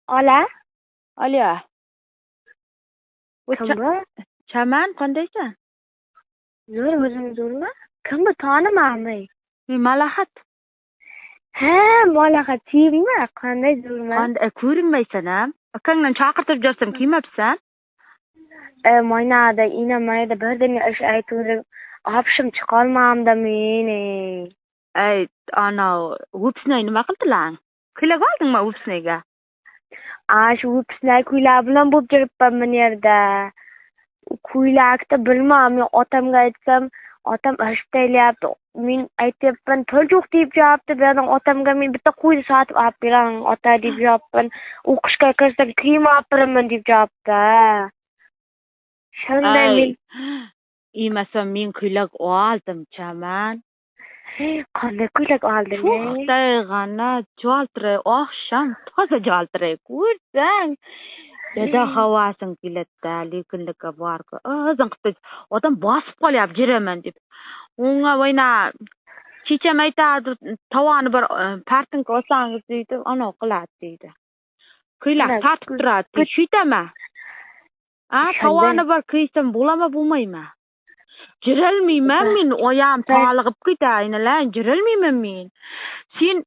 Ola, Alyo. kim bu? Chaman qandaysan? Zo'r o'zim zo'rmi? Kim bu? Tanimayman. Men Malahat. Ha, Malahat sevmi? Qanday zo'rman? Qanday ko'rinmaysan ham? Akangdan chaqirtirib jursam kelmabsan? Maynada, mayda birdan ish aytuvdim. Opshim chiqolmamda meni. Ay, ana, vupsnay nima qildilar? Kuylag oldingmi vupsnayga? Shu vupsnay kuylar bilan bo'lib jiribman men yerda. Kuylakda bilmam, men otamga aytsam, otam ishtayapti. Men aytyapman, pul yo'q deb javobda berdim otamga, men bitta qo'yni sotib olib beraman ota deb javobdan. O'qishga kirsam kiyim olib beraman deb javobda. Shunday men Imasam men kuylag oldim, Chaman. qanday kuylak olding? To'xtayg'ana joltiray, oqshom toza joltiray ko'rsang. Dada havosin keladi, lekinlikka borku. O'zing qilib odam bosib qolyapti jiraman deb. Unga voyna kecham aytadi, tovoni bir partinka olsangiz deydi, ana qiladi deydi. Kuylak tartib turadi, shuytama. Tovoni bir kiysam bo'ladimi, bo'lmaymi? Jiralmayman men, oyam tog'lig'ib ketayinlar, jiralmayman men. Sen